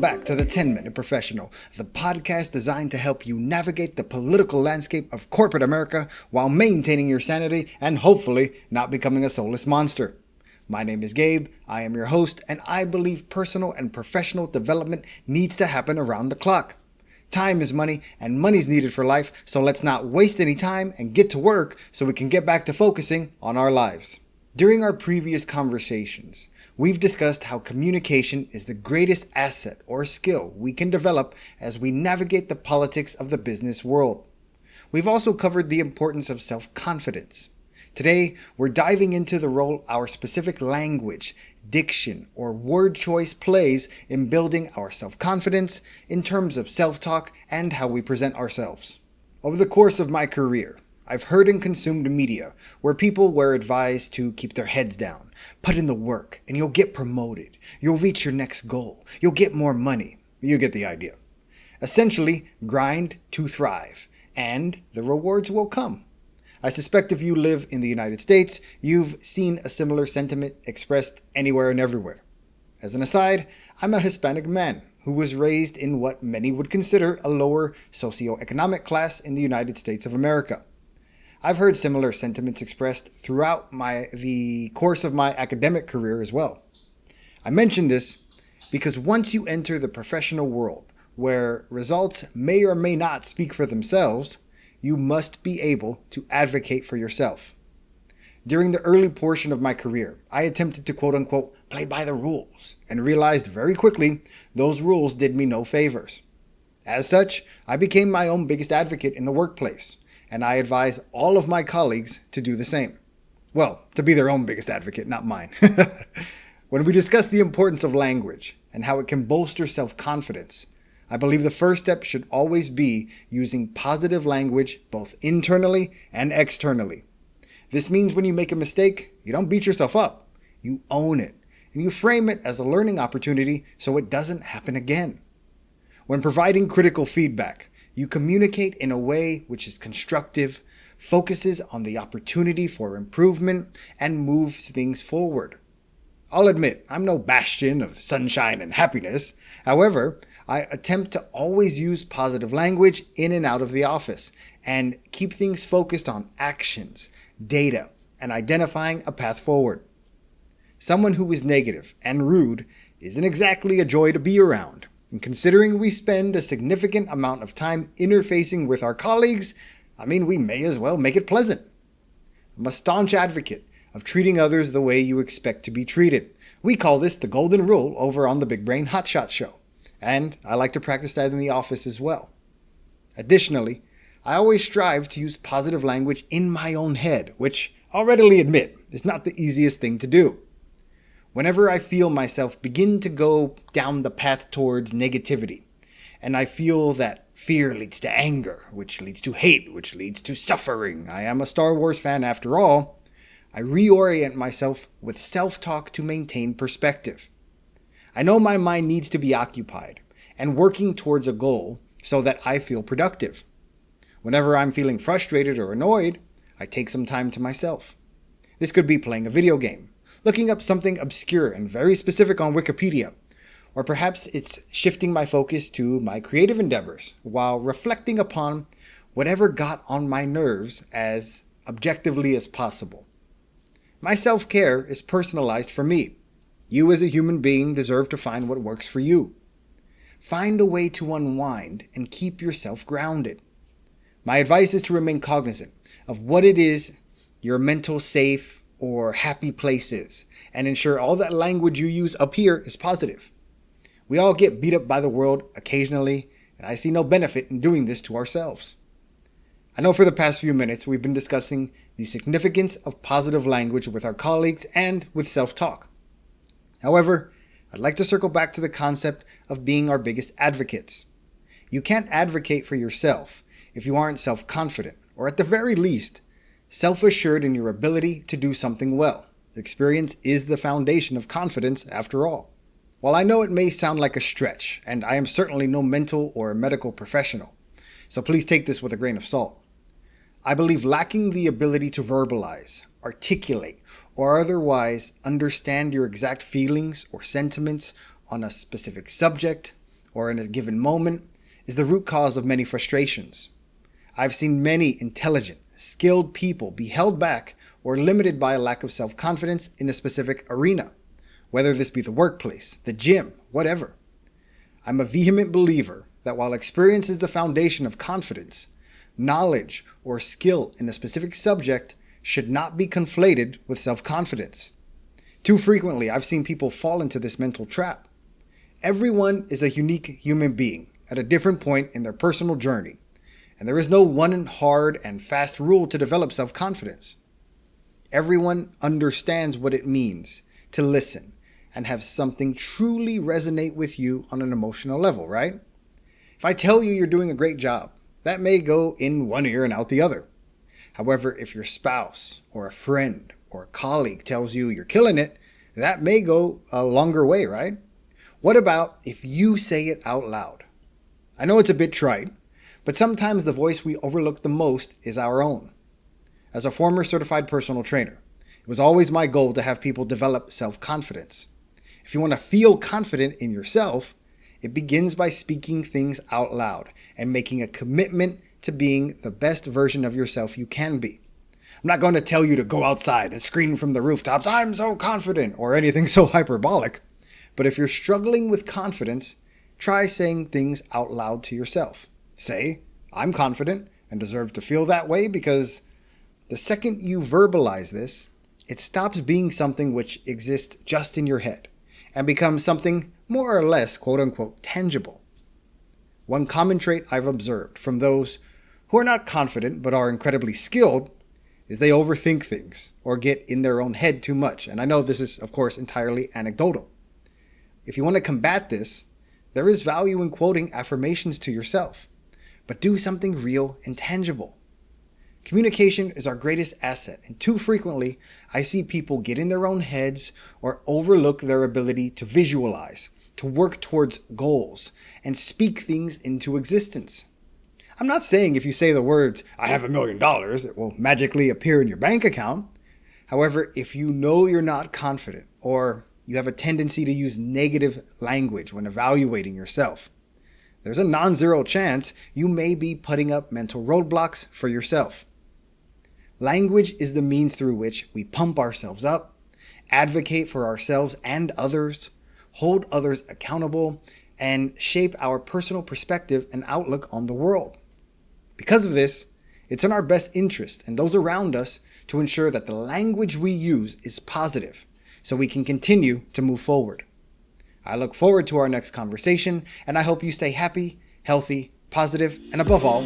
back to the 10-Minute Professional, the podcast designed to help you navigate the political landscape of corporate America while maintaining your sanity and hopefully not becoming a soulless monster. My name is Gabe, I am your host, and I believe personal and professional development needs to happen around the clock. Time is money, and money's needed for life, so let's not waste any time and get to work so we can get back to focusing on our lives. During our previous conversations, we've discussed how communication is the greatest asset or skill we can develop as we navigate the politics of the business world. We've also covered the importance of self-confidence. Today, we're diving into the role our specific language, diction, or word choice plays in building our self-confidence in terms of self-talk and how we present ourselves. Over the course of my career, I've heard and consumed media where people were advised to keep their heads down, put in the work, and you'll get promoted. You'll reach your next goal. You'll get more money. You get the idea. Essentially, grind to thrive, and the rewards will come. I suspect if you live in the United States, you've seen a similar sentiment expressed anywhere and everywhere. As an aside, I'm a Hispanic man who was raised in what many would consider a lower socioeconomic class in the United States of America. I've heard similar sentiments expressed throughout the course of my academic career as well. I mention this because once you enter the professional world, where results may or may not speak for themselves, you must be able to advocate for yourself. During the early portion of my career, I attempted to quote-unquote play by the rules and realized very quickly those rules did me no favors. As such, I became my own biggest advocate in the workplace, and I advise all of my colleagues to do the same. Well, to be their own biggest advocate, not mine. When we discuss the importance of language and how it can bolster self-confidence, I believe the first step should always be using positive language both internally and externally. This means when you make a mistake, you don't beat yourself up. You own it, and you frame it as a learning opportunity so it doesn't happen again. When providing critical feedback, you communicate in a way which is constructive, focuses on the opportunity for improvement, and moves things forward. I'll admit, I'm no bastion of sunshine and happiness. However, I attempt to always use positive language in and out of the office and keep things focused on actions, data, and identifying a path forward. Someone who is negative and rude isn't exactly a joy to be around. And considering we spend a significant amount of time interfacing with our colleagues, we may as well make it pleasant. I'm a staunch advocate of treating others the way you expect to be treated. We call this the golden rule over on the Big Brain Hotshot Show, and I like to practice that in the office as well. Additionally, I always strive to use positive language in my own head, which I'll readily admit is not the easiest thing to do. Whenever I feel myself begin to go down the path towards negativity, and I feel that fear leads to anger, which leads to hate, which leads to suffering. I am a Star Wars fan after all. I reorient myself with self-talk to maintain perspective. I know my mind needs to be occupied and working towards a goal so that I feel productive. Whenever I'm feeling frustrated or annoyed, I take some time to myself. This could be playing a video game, looking up something obscure and very specific on Wikipedia, or perhaps it's shifting my focus to my creative endeavors while reflecting upon whatever got on my nerves as objectively as possible. My self-care is personalized for me. You as a human being deserve to find what works for you. Find a way to unwind and keep yourself grounded. My advice is to remain cognizant of what it is your mental safe or happy place is, and ensure all that language you use up here is positive. We all get beat up by the world occasionally, and I see no benefit in doing this to ourselves. I know for the past few minutes we've been discussing the significance of positive language with our colleagues and with self-talk. However, I'd like to circle back to the concept of being our biggest advocates. You can't advocate for yourself if you aren't self-confident, or at the very least, self-assured in your ability to do something well. Experience is the foundation of confidence after all. While I know it may sound like a stretch, and I am certainly no mental or medical professional, so please take this with a grain of salt, I believe lacking the ability to verbalize, articulate, or otherwise understand your exact feelings or sentiments on a specific subject, or in a given moment is the root cause of many frustrations. I've seen many intelligent, skilled people be held back or limited by a lack of self-confidence in a specific arena, whether this be the workplace, the gym, whatever. I'm a vehement believer that while experience is the foundation of confidence, knowledge or skill in a specific subject should not be conflated with self-confidence. Too frequently, I've seen people fall into this mental trap. Everyone is a unique human being at a different point in their personal journey, and there is no one hard and fast rule to develop self-confidence. Everyone understands what it means to listen and have something truly resonate with you on an emotional level, right? If I tell you you're doing a great job, that may go in one ear and out the other. However, if your spouse or a friend or a colleague tells you you're killing it, that may go a longer way, right? What about if you say it out loud? I know it's a bit trite, but sometimes the voice we overlook the most is our own. As a former certified personal trainer, it was always my goal to have people develop self-confidence. If you want to feel confident in yourself, it begins by speaking things out loud and making a commitment to being the best version of yourself you can be. I'm not going to tell you to go outside and scream from the rooftops, "I'm so confident," or anything so hyperbolic. But if you're struggling with confidence, try saying things out loud to yourself. Say, "I'm confident and deserve to feel that way," because the second you verbalize this, it stops being something which exists just in your head and becomes something more or less, quote unquote, tangible. One common trait I've observed from those who are not confident but are incredibly skilled is they overthink things or get in their own head too much. And I know this is, of course, entirely anecdotal. If you want to combat this, there is value in quoting affirmations to yourself, but do something real and tangible. Communication is our greatest asset, and too frequently, I see people get in their own heads or overlook their ability to visualize, to work towards goals, and speak things into existence. I'm not saying if you say the words, "I have $1 million," it will magically appear in your bank account. However, if you know you're not confident or you have a tendency to use negative language when evaluating yourself, there's a non-zero chance you may be putting up mental roadblocks for yourself. Language is the means through which we pump ourselves up, advocate for ourselves and others, hold others accountable, and shape our personal perspective and outlook on the world. Because of this, it's in our best interest and those around us to ensure that the language we use is positive so we can continue to move forward. I look forward to our next conversation, and I hope you stay happy, healthy, positive, and above all,